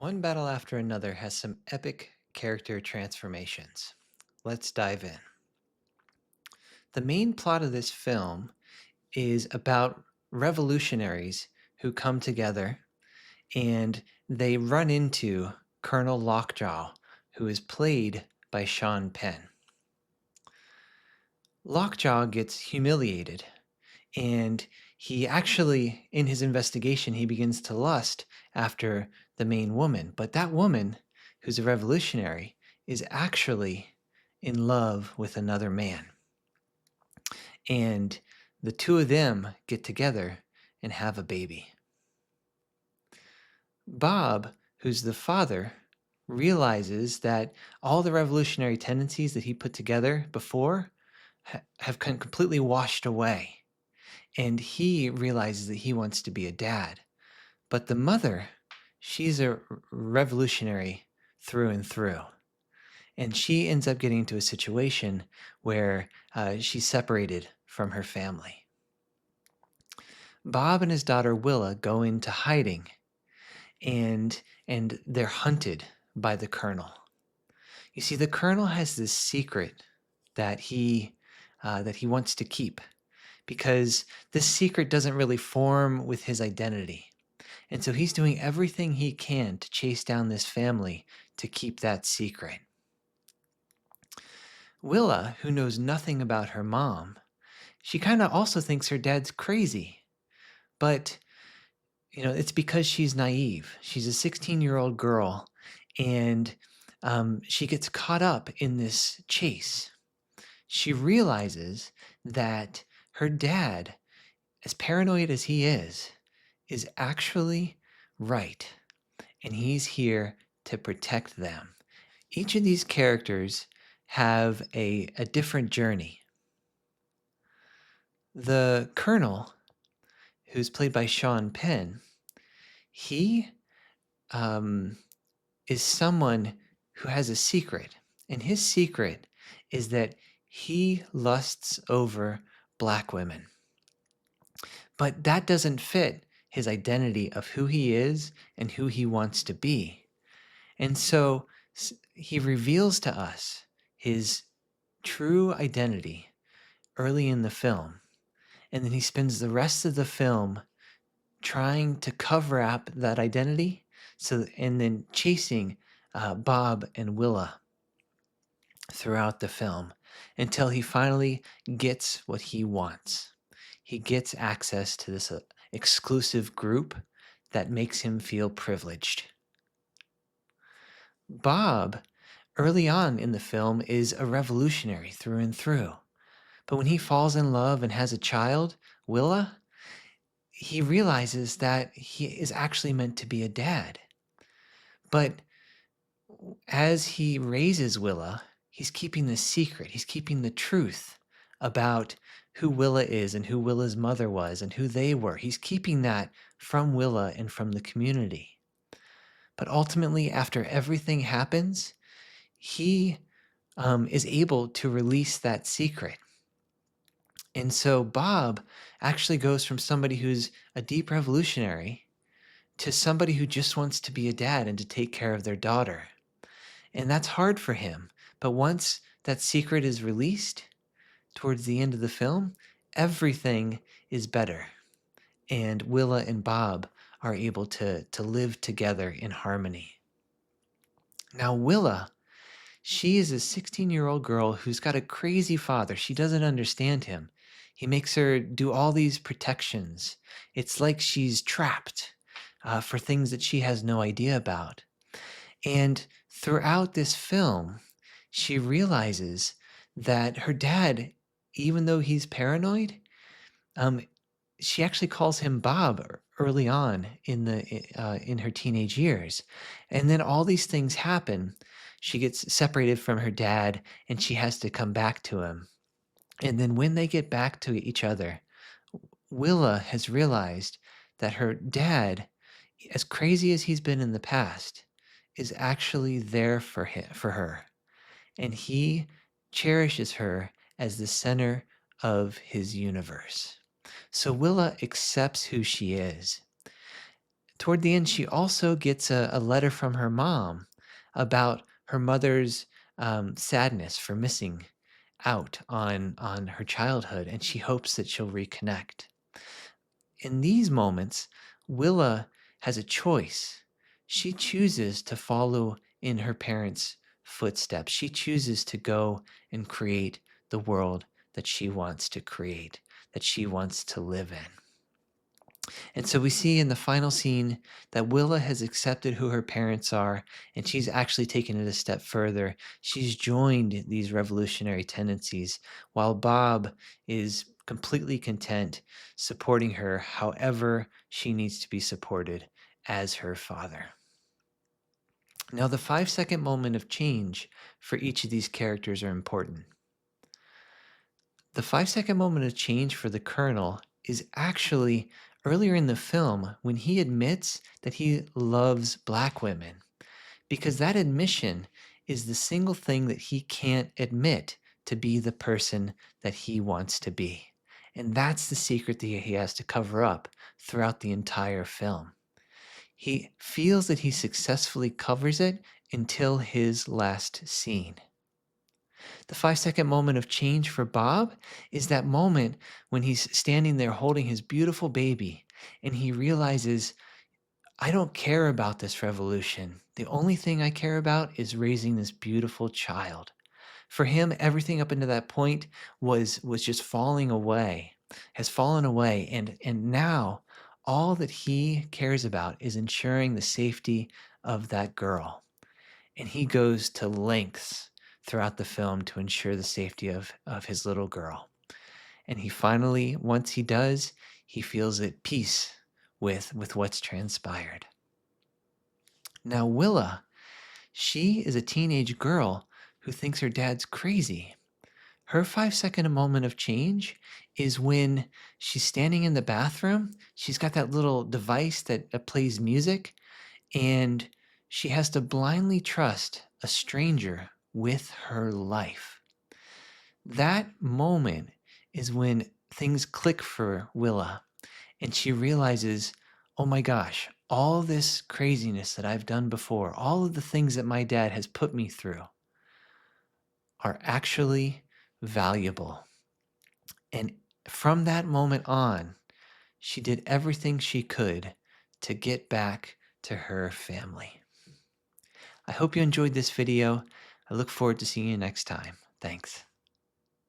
One battle after another has some epic character transformations. Let's dive in. The main plot of this film is about revolutionaries who come together and they run into Colonel Lockjaw, who is played by Sean Penn. Lockjaw gets humiliated and he actually, in his investigation, he begins to lust after the main woman. But that woman, who's a revolutionary, is actually in love with another man. And the two of them get together and have a baby. Bob, who's the father, realizes that all the revolutionary tendencies that he put together before have completely washed away. And he realizes that he wants to be a dad. But the mother, she's a revolutionary through and through. And she ends up getting into a situation where she's separated from her family. Bob and his daughter Willa go into hiding, and they're hunted by the colonel. You see, the colonel has this secret that he wants to keep, because this secret doesn't really form with his identity. And so he's doing everything he can to chase down this family to keep that secret. Willa, who knows nothing about her mom, she kind of also thinks her dad's crazy. But, it's because she's naive. She's a 16-year-old girl, and she gets caught up in this chase. She realizes that her dad, as paranoid as he is actually right, and he's here to protect them. Each of these characters have a different journey. The Colonel, who's played by Sean Penn, he is someone who has a secret, and his secret is that he lusts over black women. But that doesn't fit his identity of who he is and who he wants to be. And so he reveals to us his true identity early in the film. And then he spends the rest of the film trying to cover up that identity, and then chasing Bob and Willa throughout the film until he finally gets what he wants. He gets access to this exclusive group that makes him feel privileged. Bob, early on in the film, is a revolutionary through and through. But when he falls in love and has a child, Willa, he realizes that he is actually meant to be a dad. But as he raises Willa, he's keeping the secret. He's keeping the truth about who Willa is and who Willa's mother was and who they were. He's keeping that from Willa and from the community. But ultimately, after everything happens, he is able to release that secret. And so Bob actually goes from somebody who's a deep revolutionary to somebody who just wants to be a dad and to take care of their daughter. And that's hard for him. But once that secret is released towards the end of the film, everything is better. And Willa and Bob are able to live together in harmony. Now, Willa, she is a 16-year-old girl who's got a crazy father. She doesn't understand him. He makes her do all these protections. It's like she's trapped for things that she has no idea about. And throughout this film, she realizes that her dad, even though he's paranoid, she actually calls him Bob early on in her teenage years. And then all these things happen. She gets separated from her dad, and she has to come back to him. And then when they get back to each other, Willa has realized that her dad, as crazy as he's been in the past, is actually there for her. And he cherishes her as the center of his universe. So Willa accepts who she is. Toward the end, she also gets a letter from her mom about her mother's sadness for missing out on her childhood, and she hopes that she'll reconnect. In these moments, Willa has a choice. She chooses to follow in her parents' footsteps. She chooses to go and create the world that she wants to create, that she wants to live in. And so we see in the final scene that Willa has accepted who her parents are, and she's actually taken it a step further. She's joined these revolutionary tendencies, while Bob is completely content supporting her however she needs to be supported as her father. Now, the 5-second moment of change for each of these characters are important. The 5-second moment of change for the Colonel is actually earlier in the film when he admits that he loves black women, because that admission is the single thing that he can't admit to be the person that he wants to be. And that's the secret that he has to cover up throughout the entire film. He feels that he successfully covers it until his last scene. The 5-second moment of change for Bob is that moment when he's standing there holding his beautiful baby and he realizes, I don't care about this revolution. The only thing I care about is raising this beautiful child. For him, everything up until that point was just falling away, has fallen away. And now all that he cares about is ensuring the safety of that girl. And he goes to lengths throughout the film to ensure the safety of his little girl. And he finally, once he does, he feels at peace with what's transpired. Now, Willa, she is a teenage girl who thinks her dad's crazy. Her 5-second moment of change is when she's standing in the bathroom. She's got that little device that plays music, and she has to blindly trust a stranger with her life. That moment is when things click for Willa, and she realizes, oh my gosh, all this craziness that I've done before, all of the things that my dad has put me through are actually valuable. And from that moment on, she did everything she could to get back to her family. I hope you enjoyed this video. I look forward to seeing you next time. Thanks.